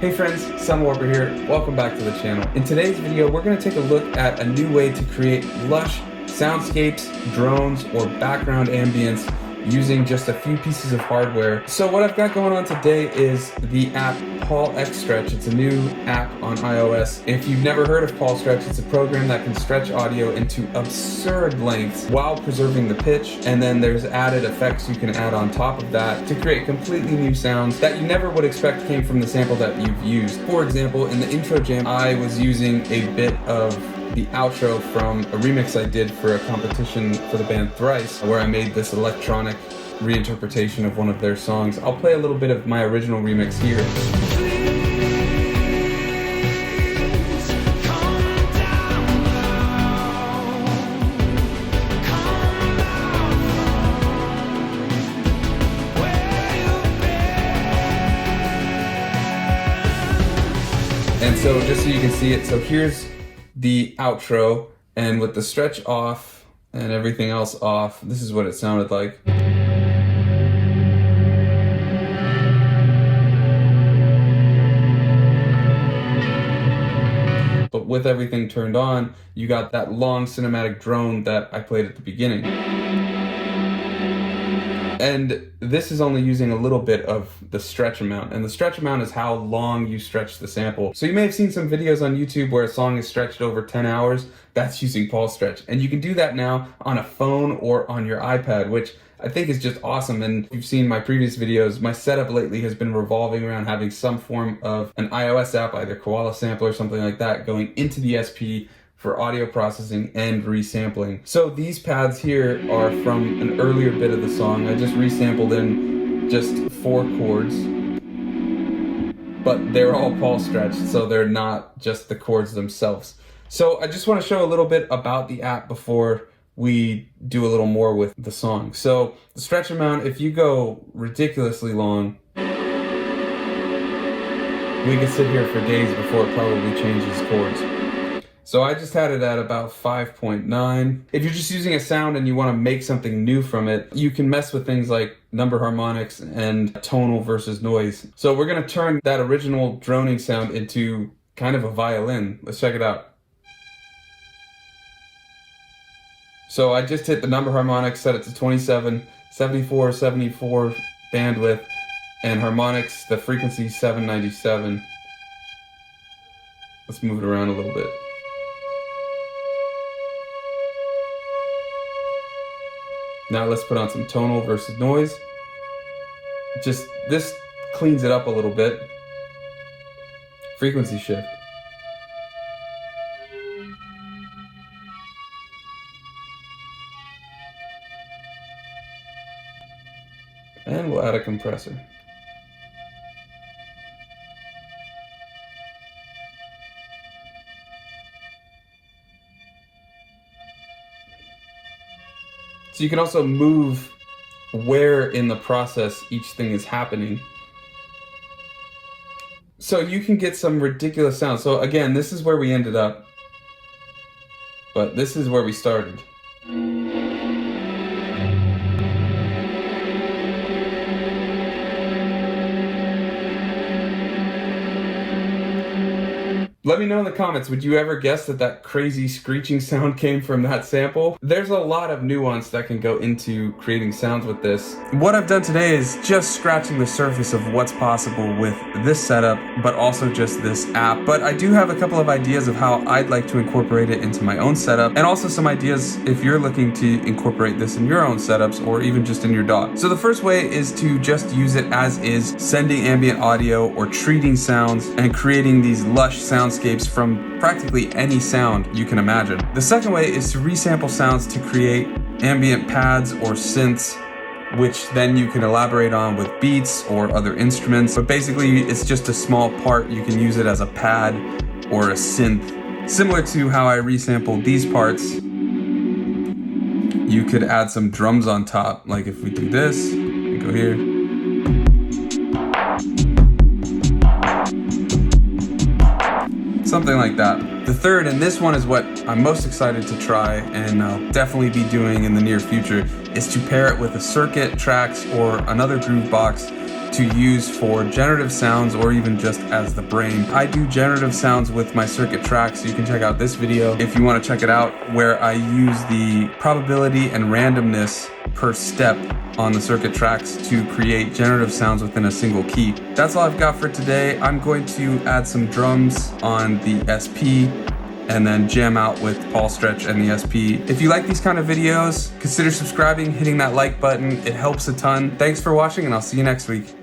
Hey friends, Sunwarper here. Welcome back to the channel. In today's video, we're going to take a look at a new way to create lush soundscapes, drones, or background ambience using just a few pieces of hardware. So what I've got going on today is the app PaulXStretch. It's a new app on iOS. If you've never heard of Paulstretch, it's a program that can stretch audio into absurd lengths while preserving the pitch, and then there's added effects you can add on top of that to create completely new sounds that you never would expect came from the sample that you've used. For example, in the intro jam, I was using a bit of the outro from a remix I did for a competition for the band Thrice, where I made this electronic reinterpretation of one of their songs. I'll play a little bit of my original remix here. And so just so you can see it, so here's the outro, and with the stretch off and everything else off, this is what it sounded like. But with everything turned on, you got that long cinematic drone that I played at the beginning. And this is only using a little bit of the stretch amount, and the stretch amount is how long you stretch the sample. So you may have seen some videos on YouTube where a song is stretched over 10 hours. That's using Paulstretch. And you can do that now on a phone or on your iPad, which I think is just awesome. And if you've seen my previous videos, my setup lately has been revolving around having some form of an iOS app, either Koala Sample or something like that, going into the SP for audio processing and resampling. So these pads here are from an earlier bit of the song. I just resampled in just 4 chords, but they're all Paulstretched, so they're not just the chords themselves. So I just want to show a little bit about the app before we do a little more with the song. So the stretch amount, if you go ridiculously long, we could sit here for days before it probably changes chords. So I just had it at about 5.9. If you're just using a sound and you want to make something new from it, you can mess with things like number harmonics and tonal versus noise. So we're going to turn that original droning sound into kind of a violin. Let's check it out. So I just hit the number harmonics, set it to 27, 74, 74 bandwidth, and harmonics, the frequency 797. Let's move it around a little bit. Now let's put on some tonal versus noise. Just, this cleans it up a little bit. Frequency shift. And we'll add a compressor. So you can also move where in the process each thing is happening. So you can get some ridiculous sounds. So again, this is where we ended up, but this is where we started. Let me know in the comments, would you ever guess that that crazy screeching sound came from that sample? There's a lot of nuance that can go into creating sounds with this. What I've done today is just scratching the surface of what's possible with this setup, but also just this app. But I do have a couple of ideas of how I'd like to incorporate it into my own setup, and also some ideas if you're looking to incorporate this in your own setups or even just in your DAW. So the first way is to just use it as is, sending ambient audio or treating sounds and creating these lush soundscapes from practically any sound you can imagine. The second way is to resample sounds to create ambient pads or synths, which then you can elaborate on with beats or other instruments. But basically, it's just a small part. You can use it as a pad or a synth. Similar to how I resampled these parts, you could add some drums on top. Like if we do this, we go here. Something like that. The third, and this one is what I'm most excited to try and I'll definitely be doing in the near future, is to pair it with a circuit, tracks, or another groove box to use for generative sounds or even just as the brain. I do generative sounds with my circuit tracks, so you can check out this video if you want to check it out, where I use the probability and randomness per step on the circuit tracks to create generative sounds within a single key. That's all I've got for today. I'm going to add some drums on the SP and then jam out with Paulstretch and the SP. If you like these kind of videos, consider subscribing, hitting that like button. It helps a ton. Thanks for watching, and I'll see you next week.